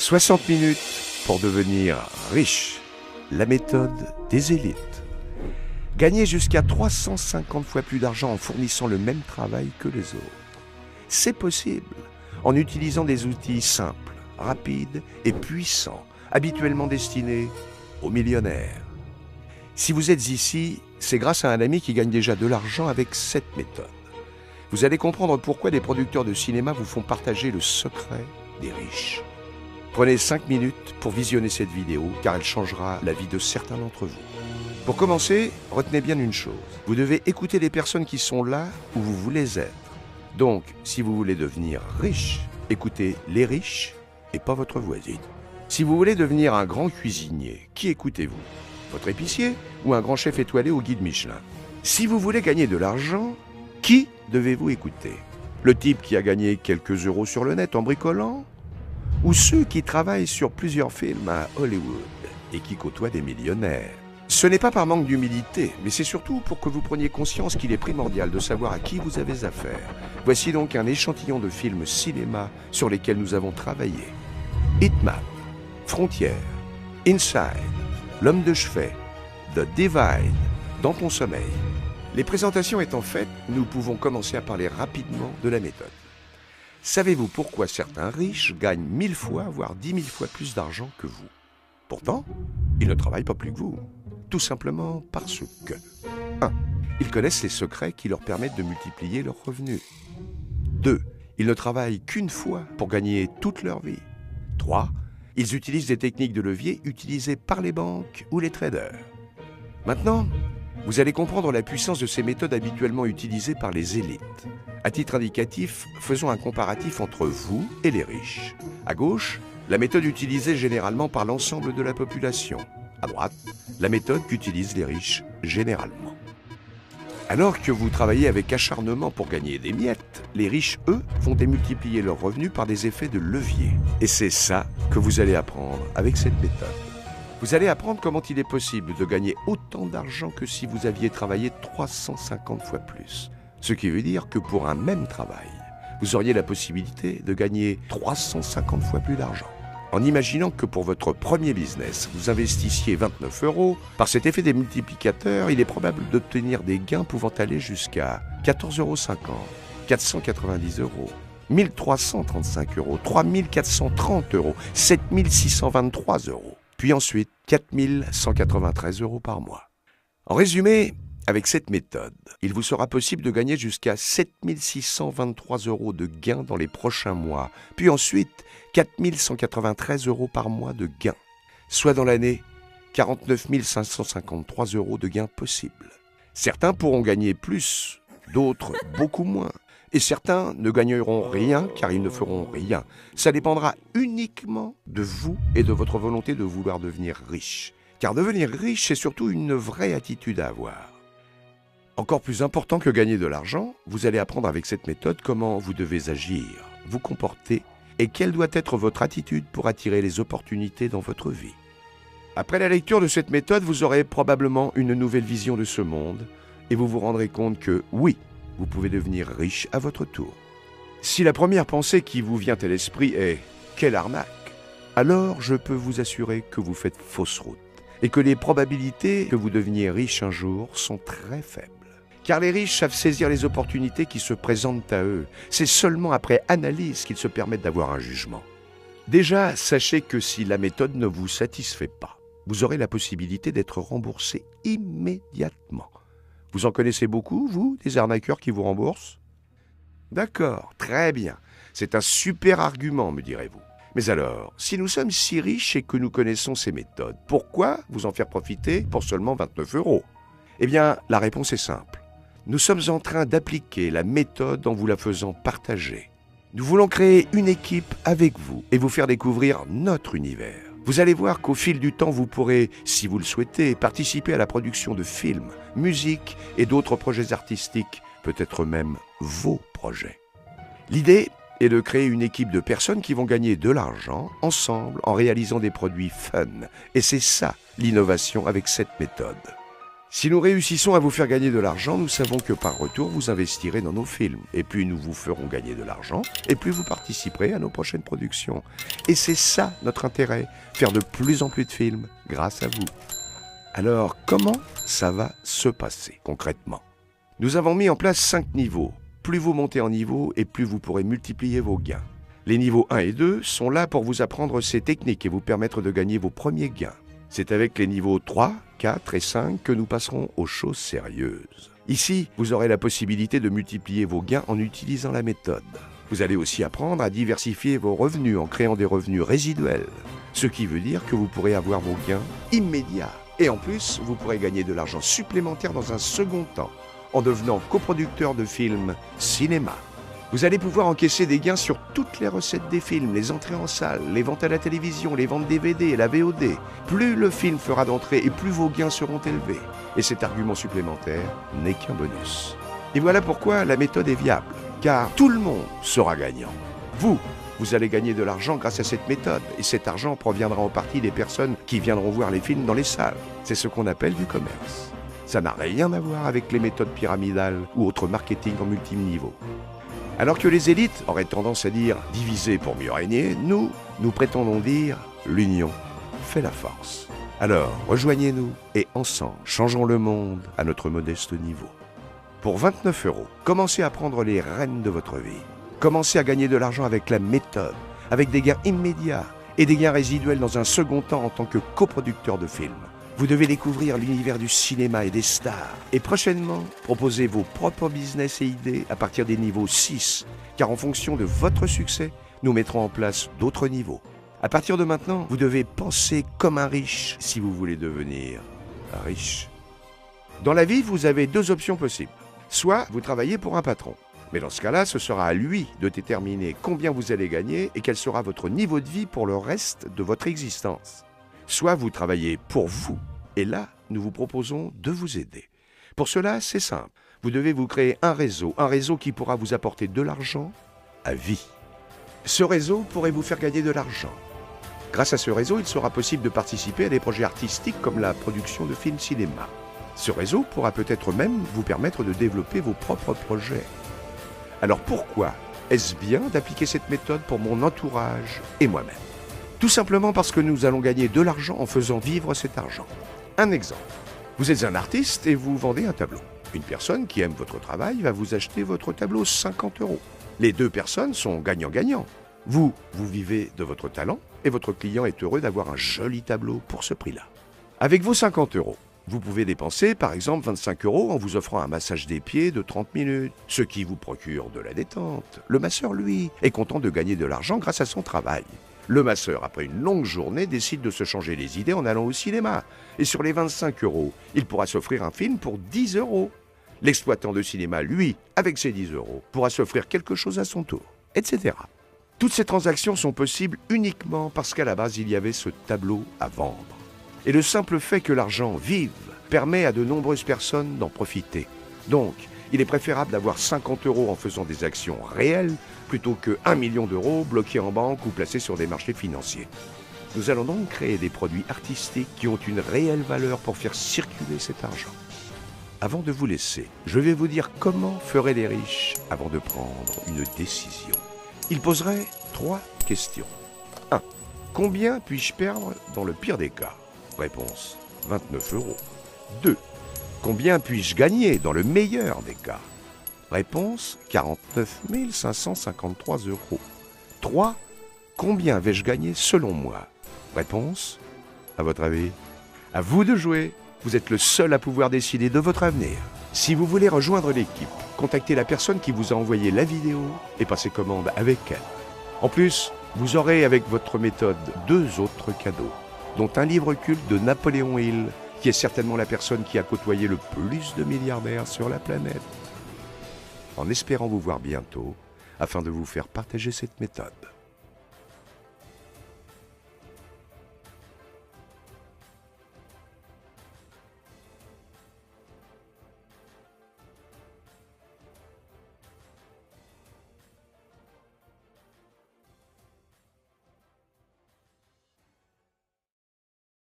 60 minutes pour devenir riche. La méthode des élites. Gagner jusqu'à 350 fois plus d'argent en fournissant le même travail que les autres. C'est possible en utilisant des outils simples, rapides et puissants, habituellement destinés aux millionnaires. Si vous êtes ici, c'est grâce à un ami qui gagne déjà de l'argent avec cette méthode. Vous allez comprendre pourquoi des producteurs de cinéma vous font partager le secret des riches. Prenez 5 minutes pour visionner cette vidéo, car elle changera la vie de certains d'entre vous. Pour commencer, retenez bien une chose. Vous devez écouter les personnes qui sont là où vous voulez être. Donc, si vous voulez devenir riche, écoutez les riches et pas votre voisine. Si vous voulez devenir un grand cuisinier, qui écoutez-vous? Votre épicier ou un grand chef étoilé au guide Michelin? Si vous voulez gagner de l'argent, qui devez-vous écouter? Le type qui a gagné quelques euros sur le net en bricolant? Ou ceux qui travaillent sur plusieurs films à Hollywood et qui côtoient des millionnaires? Ce n'est pas par manque d'humilité, mais c'est surtout pour que vous preniez conscience qu'il est primordial de savoir à qui vous avez affaire. Voici donc un échantillon de films cinéma sur lesquels nous avons travaillé. Hitman, Frontières, Inside, L'homme de chevet, The Divide, Dans ton sommeil. Les présentations étant faites, nous pouvons commencer à parler rapidement de la méthode. Savez-vous pourquoi certains riches gagnent 1000 fois, voire 10 000 fois plus d'argent que vous? Pourtant, ils ne travaillent pas plus que vous. Tout simplement parce que 1. Ils connaissent les secrets qui leur permettent de multiplier leurs revenus. 2. Ils ne travaillent qu'une fois pour gagner toute leur vie. 3. Ils utilisent des techniques de levier utilisées par les banques ou les traders. Maintenant, vous allez comprendre la puissance de ces méthodes habituellement utilisées par les élites. À titre indicatif, faisons un comparatif entre vous et les riches. À gauche, la méthode utilisée généralement par l'ensemble de la population. À droite, la méthode qu'utilisent les riches généralement. Alors que vous travaillez avec acharnement pour gagner des miettes, les riches, eux, vont démultiplier leurs revenus par des effets de levier. Et c'est ça que vous allez apprendre avec cette méthode. Vous allez apprendre comment il est possible de gagner autant d'argent que si vous aviez travaillé 350 fois plus. Ce qui veut dire que pour un même travail, vous auriez la possibilité de gagner 350 fois plus d'argent. En imaginant que pour votre premier business, vous investissiez 29 €, par cet effet des multiplicateurs, il est probable d'obtenir des gains pouvant aller jusqu'à 14,50 €, 490 €, 1335 €, 3430 €, 7623 €, puis ensuite 4193 € par mois. En résumé, avec cette méthode, il vous sera possible de gagner jusqu'à 7623 € de gains dans les prochains mois, puis ensuite 4193 € par mois de gains, soit dans l'année 49 553 € de gains possibles. Certains pourront gagner plus, d'autres beaucoup moins, et certains ne gagneront rien car ils ne feront rien. Ça dépendra uniquement de vous et de votre volonté de vouloir devenir riche. Car devenir riche, c'est surtout une vraie attitude à avoir. Encore plus important que gagner de l'argent, vous allez apprendre avec cette méthode comment vous devez agir, vous comporter et quelle doit être votre attitude pour attirer les opportunités dans votre vie. Après la lecture de cette méthode, vous aurez probablement une nouvelle vision de ce monde et vous vous rendrez compte que oui, vous pouvez devenir riche à votre tour. Si la première pensée qui vous vient à l'esprit est « quelle arnaque !», alors je peux vous assurer que vous faites fausse route et que les probabilités que vous deveniez riche un jour sont très faibles. Car les riches savent saisir les opportunités qui se présentent à eux. C'est seulement après analyse qu'ils se permettent d'avoir un jugement. Déjà, sachez que si la méthode ne vous satisfait pas, vous aurez la possibilité d'être remboursé immédiatement. Vous en connaissez beaucoup, vous, des arnaqueurs qui vous remboursent? D'accord, très bien. C'est un super argument, me direz-vous. Mais alors, si nous sommes si riches et que nous connaissons ces méthodes, pourquoi vous en faire profiter pour seulement 29 €? Eh bien, la réponse est simple. Nous sommes en train d'appliquer la méthode en vous la faisant partager. Nous voulons créer une équipe avec vous et vous faire découvrir notre univers. Vous allez voir qu'au fil du temps, vous pourrez, si vous le souhaitez, participer à la production de films, musique et d'autres projets artistiques, peut-être même vos projets. L'idée est de créer une équipe de personnes qui vont gagner de l'argent ensemble en réalisant des produits fun. Et c'est ça l'innovation avec cette méthode. Si nous réussissons à vous faire gagner de l'argent, nous savons que par retour, vous investirez dans nos films. Et plus nous vous ferons gagner de l'argent, et plus vous participerez à nos prochaines productions. Et c'est ça notre intérêt, faire de plus en plus de films grâce à vous. Alors, comment ça va se passer concrètement? Nous avons mis en place 5 niveaux. Plus vous montez en niveau, et plus vous pourrez multiplier vos gains. Les niveaux 1 et 2 sont là pour vous apprendre ces techniques et vous permettre de gagner vos premiers gains. C'est avec les niveaux 3, 4 et 5 que nous passerons aux choses sérieuses. Ici, vous aurez la possibilité de multiplier vos gains en utilisant la méthode. Vous allez aussi apprendre à diversifier vos revenus en créant des revenus résiduels. Ce qui veut dire que vous pourrez avoir vos gains immédiats. Et en plus, vous pourrez gagner de l'argent supplémentaire dans un second temps, en devenant coproducteur de films cinéma. Vous allez pouvoir encaisser des gains sur toutes les recettes des films, les entrées en salle, les ventes à la télévision, les ventes DVD et la VOD. Plus le film fera d'entrées et plus vos gains seront élevés. Et cet argument supplémentaire n'est qu'un bonus. Et voilà pourquoi la méthode est viable, car tout le monde sera gagnant. Vous allez gagner de l'argent grâce à cette méthode, et cet argent proviendra en partie des personnes qui viendront voir les films dans les salles. C'est ce qu'on appelle du commerce. Ça n'a rien à voir avec les méthodes pyramidales ou autres marketing en multiniveau. Alors que les élites auraient tendance à dire « diviser pour mieux régner », nous prétendons dire « l'union fait la force ». Alors, rejoignez-nous et ensemble, changeons le monde à notre modeste niveau. Pour 29 €, commencez à prendre les rênes de votre vie. Commencez à gagner de l'argent avec la méthode, avec des gains immédiats et des gains résiduels dans un second temps en tant que coproducteur de films. Vous devez découvrir l'univers du cinéma et des stars. Et prochainement, proposez vos propres business et idées à partir des niveaux 6, car en fonction de votre succès, nous mettrons en place d'autres niveaux. À partir de maintenant, vous devez penser comme un riche si vous voulez devenir riche. Dans la vie, vous avez 2 options possibles. Soit vous travaillez pour un patron. Mais dans ce cas-là, ce sera à lui de déterminer combien vous allez gagner et quel sera votre niveau de vie pour le reste de votre existence. Soit vous travaillez pour vous, et là, nous vous proposons de vous aider. Pour cela, c'est simple. Vous devez vous créer un réseau qui pourra vous apporter de l'argent à vie. Ce réseau pourrait vous faire gagner de l'argent. Grâce à ce réseau, il sera possible de participer à des projets artistiques comme la production de films cinéma. Ce réseau pourra peut-être même vous permettre de développer vos propres projets. Alors pourquoi est-ce bien d'appliquer cette méthode pour mon entourage et moi-même? Tout simplement parce que nous allons gagner de l'argent en faisant vivre cet argent. Un exemple. Vous êtes un artiste et vous vendez un tableau. Une personne qui aime votre travail va vous acheter votre tableau 50 €. Les 2 personnes sont gagnant-gagnant. Vous vivez de votre talent et votre client est heureux d'avoir un joli tableau pour ce prix-là. Avec vos 50 €, vous pouvez dépenser par exemple 25 € en vous offrant un massage des pieds de 30 minutes, ce qui vous procure de la détente. Le masseur, lui, est content de gagner de l'argent grâce à son travail. Le masseur, après une longue journée, décide de se changer les idées en allant au cinéma. Et sur les 25 €, il pourra s'offrir un film pour 10 €. L'exploitant de cinéma, lui, avec ses 10 €, pourra s'offrir quelque chose à son tour, etc. Toutes ces transactions sont possibles uniquement parce qu'à la base, il y avait ce tableau à vendre. Et le simple fait que l'argent vive permet à de nombreuses personnes d'en profiter. Donc, il est préférable d'avoir 50 € en faisant des actions réelles plutôt que 1 million d'euros bloqués en banque ou placés sur des marchés financiers. Nous allons donc créer des produits artistiques qui ont une réelle valeur pour faire circuler cet argent. Avant de vous laisser, je vais vous dire comment feraient les riches avant de prendre une décision. Ils poseraient 3 questions. 1. Combien puis-je perdre dans le pire des cas? Réponse, 29 €. 2. Combien puis-je gagner dans le meilleur des cas? Réponse, 49 553 €. 3. Combien vais-je gagner selon moi? Réponse, à votre avis? À vous de jouer. Vous êtes le seul à pouvoir décider de votre avenir. Si vous voulez rejoindre l'équipe, contactez la personne qui vous a envoyé la vidéo et passez commande avec elle. En plus, vous aurez avec votre méthode 2 autres cadeaux, dont un livre culte de Napoléon Hill, qui est certainement la personne qui a côtoyé le plus de milliardaires sur la planète. En espérant vous voir bientôt, afin de vous faire partager cette méthode.